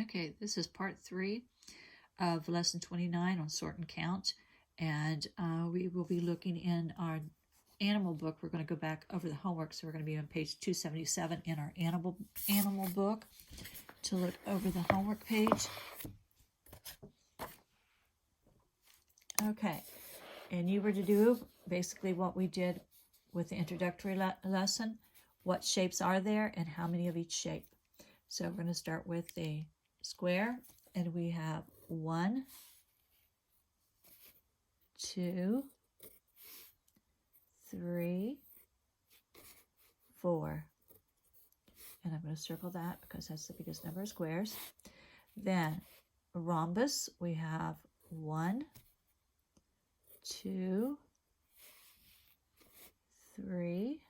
Okay, this is part 3 of lesson 29 on sort and count, and we will be looking in our animal book. We're going to go back over the homework, so we're going to be on page 277 in our animal book to look over the homework page. Okay, and you were to do basically what we did with the introductory lesson. What shapes are there and how many of each shape? So we're going to start with the square, and we have 1, 2, 3, 4. And I'm going to circle that because that's the biggest number of squares. Then a rhombus, we have 1, 2, 3.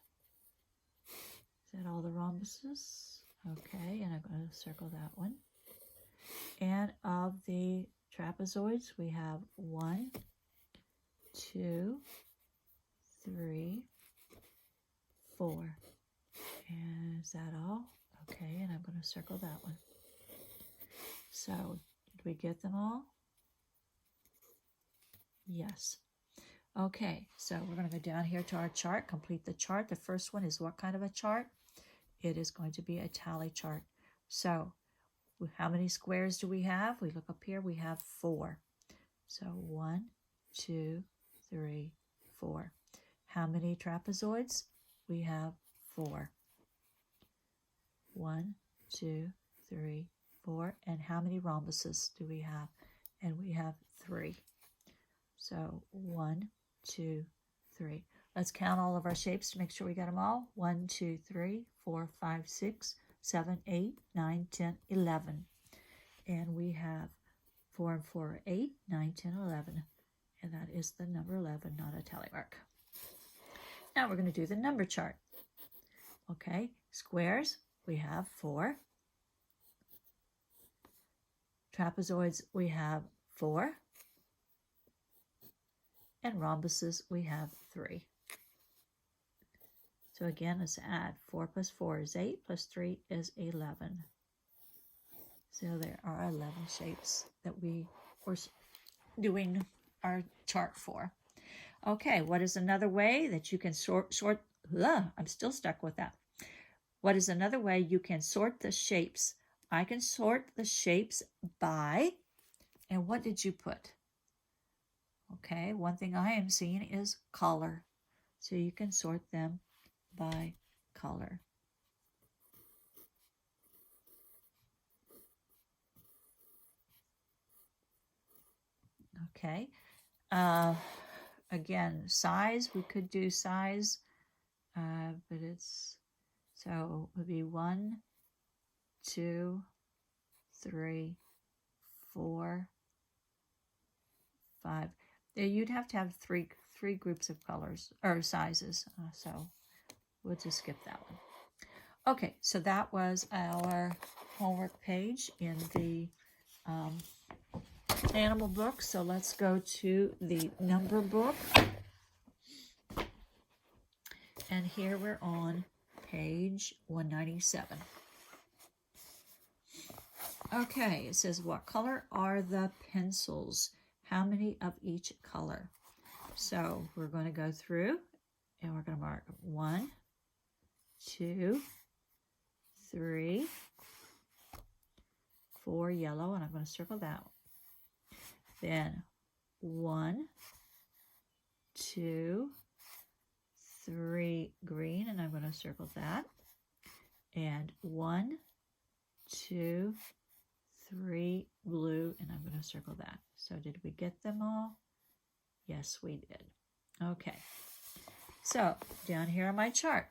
Is that all the rhombuses? Okay, and I'm going to circle that one. And of the trapezoids, we have 1, 2, 3, 4. And is that all? Okay, and I'm going to circle that one. So, did we get them all? Yes. Okay, so we're going to go down here to our chart, complete the chart. The first one is what kind of a chart? It is going to be a tally chart. So, how many squares do we have? We look up here, we have 4. So 1, 2, 3, 4. How many trapezoids? We have 4. 1, 2, 3, 4. And how many rhombuses do we have? And we have 3. So 1, 2, 3. Let's count all of our shapes to make sure we got them all. 1, 2, 3, 4, 5, 6, 7, 8, 9, 10, 11. And we have 4 and 4 are 8, 9, 10, 11. And that is the number 11, not a tally mark. Now we're going to do the number chart. Okay, squares, we have 4. Trapezoids, we have 4. And rhombuses, we have 3. So again, let's add 4 plus 4 is 8, plus 3 is 11. So there are 11 shapes that we were doing our chart for. Okay, what is another way that you can I'm still stuck with that. What is another way you can sort the shapes? I can sort the shapes by, and what did you put? Okay, one thing I am seeing is color. So you can sort them by color. Okay. Again, size, we could do size, but it's, so it would be 1, 2, 3, 4, 5. You'd have to have three groups of colors or sizes, so we'll just skip that one. Okay, so that was our homework page in the animal book. So let's go to the number book. And here we're on page 197. Okay, it says, what color are the pencils? How many of each color? So we're going to go through and we're going to mark 1, 2, 3, 4 yellow, and I'm going to circle that one. Then 1, 2, 3 green, and I'm going to circle that. And 1, 2, 3 blue, and I'm going to circle that. So did we get them all? Yes, we did. Okay. So down here on my chart,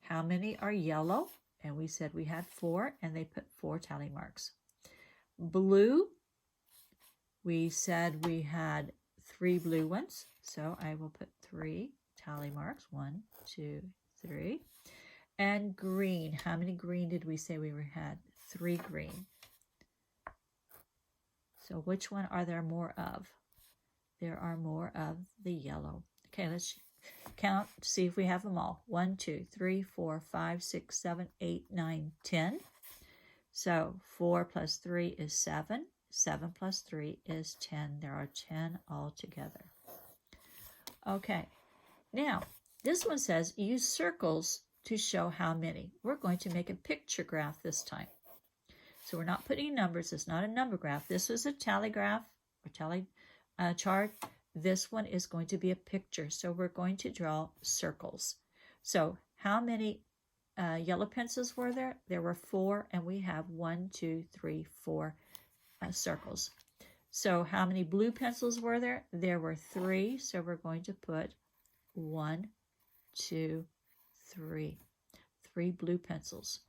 how many are yellow? And we said we had 4, and they put 4 tally marks. Blue, we said we had 3 blue ones, so I will put 3 tally marks. 1, 2, 3. And green, how many green did we say we had? 3 green. So which one are there more of? There are more of the yellow. Okay, let's count to see if we have them all. 1, 2, 3, 4, 5, 6, 7, 8, 9, 10. So 4 plus 3 is 7. 7 plus 3 is 10. There are 10 altogether. Okay, now this one says use circles to show how many. We're going to make a picture graph this time. So we're not putting numbers. It's not a number graph. This was a tally graph or tally chart. This one is going to be a picture. So we're going to draw circles. So how many yellow pencils were there? There were 4, and we have 1, 2, 3, 4 circles. So how many blue pencils were there? There were 3. So we're going to put 1, 2, 3. 3 blue pencils.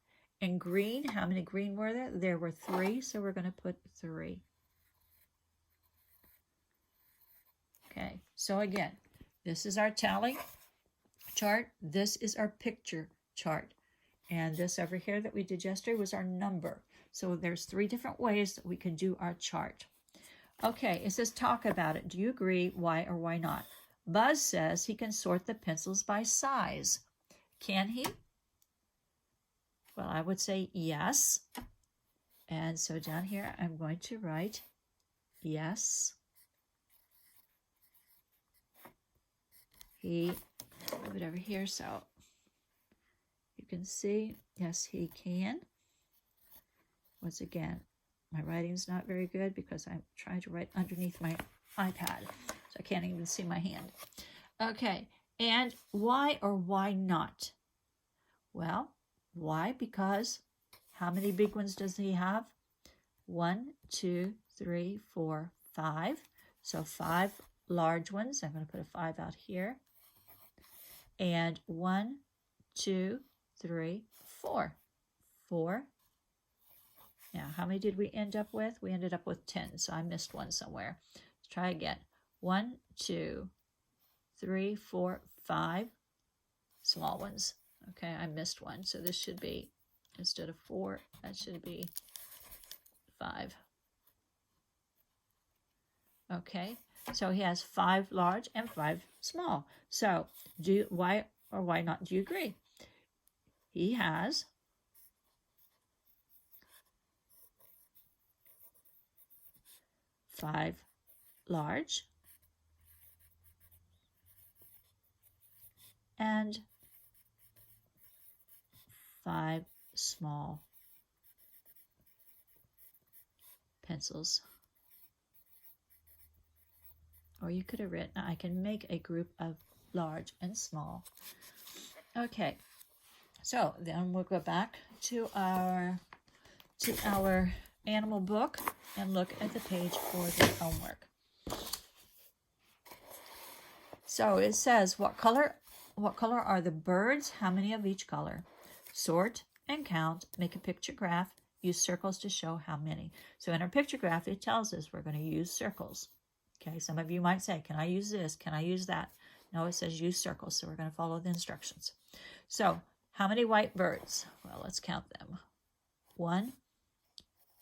And green, how many green were there? There were 3. So we're going to put 3. Okay, so again, this is our tally chart. This is our picture chart. And this over here that we did yesterday was our number. So there's 3 different ways that we can do our chart. Okay, it says talk about it. Do you agree? Why or why not? Buzz says he can sort the pencils by size. Can he? Well, I would say yes. And so down here, I'm going to write yes. He, move it over here so you can see, yes, he can. Once again, my writing's not very good because I'm trying to write underneath my iPad, so I can't even see my hand. Okay, and why or why not? Well, why? Because how many big ones does he have? 1, 2, 3, 4, 5. So 5 large ones. I'm going to put a 5 out here. And 1, 2, 3, 4. 4. Now, how many did we end up with? We ended up with 10, so I missed one somewhere. Let's try again. 1, 2, 3, 4, 5 small ones. Okay, I missed one, so this should be, instead of 4, that should be 5. Okay, so he has 5 large and 5 small. So why or why not do you agree? He has 5 large and 5 small pencils. Or you could have written, I can make a group of large and small. Okay, so then we'll go back to our animal book and look at the page for the homework. So it says, what color are the birds? How many of each color? Sort and count, make a picture graph, use circles to show how many. So in our picture graph, it tells us we're going to use circles. Okay, some of you might say, can I use this? Can I use that? No, it says use circles, so we're going to follow the instructions. So how many white birds? Well, let's count them. 1,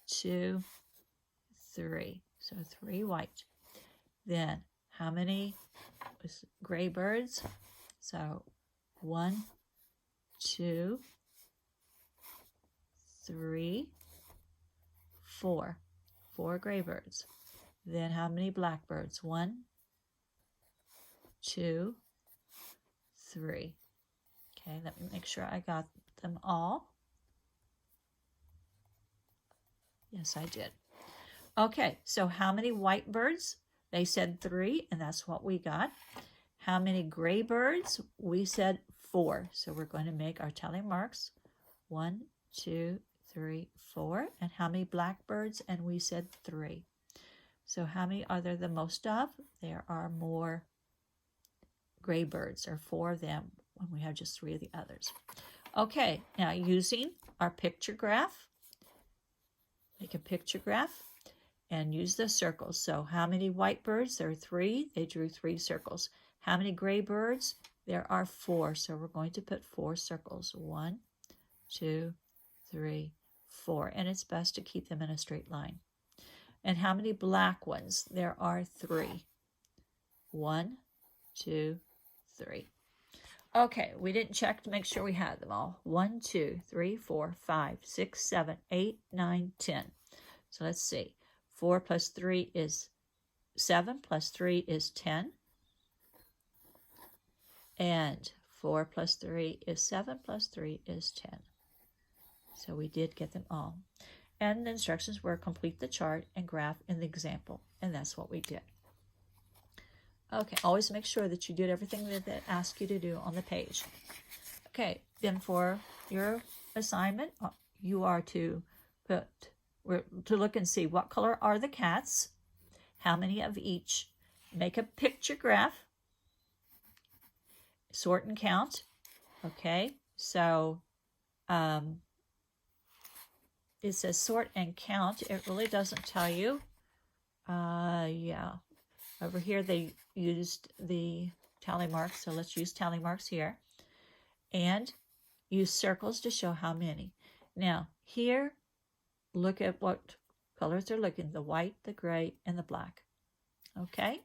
2, 3. So 3 white. Then how many gray birds? So 1, 2, 3, 4. 4 gray birds. Then how many blackbirds? 1, 2, 3. Okay, let me make sure I got them all. Yes, I did. Okay, so how many white birds? They said 3, and that's what we got. How many gray birds? We said 4. So we're going to make our tally marks. 1, 2, 3, 4. And how many blackbirds? And we said 3. So how many are there the most of? There are more gray birds, or 4 of them, when we have just 3 of the others. Okay, now using our picture graph, make a picture graph and use the circles. So how many white birds? There are 3. They drew 3 circles. How many gray birds? There are 4. So we're going to put 4 circles. 1, 2, 3, 4. And it's best to keep them in a straight line. And how many black ones? There are 3. 1, 2, 3. Okay, we didn't check to make sure we had them all. 1, 2, 3, 4, 5, 6, 7, 8, 9, 10. So let's see. 4 plus 3 is 7, plus 3 is 10. And 4 plus 3 is 7, plus 3 is 10. So we did get them all. And the instructions were complete the chart and graph in the example. And that's what we did. Okay, always make sure that you did everything that they asked you to do on the page. Okay, then for your assignment, you are to look and see what color are the cats, how many of each. Make a picture graph, sort and count. Okay, so it says sort and count. It really doesn't tell you. Yeah, over here they used the tally marks, so let's use tally marks here. And use circles to show how many. Now, here, look at what colors they're looking, the white, the gray, and the black. Okay,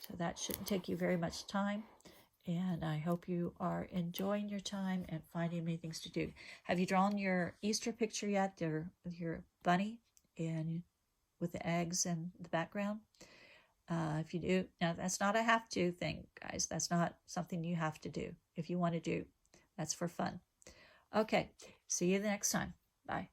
so that shouldn't take you very much time. And I hope you are enjoying your time and finding many things to do. Have you drawn your Easter picture yet? Your bunny and with the eggs in the background? If you do, now that's not a have to thing, guys. That's not something you have to do. If you want to do, that's for fun. Okay, see you the next time. Bye.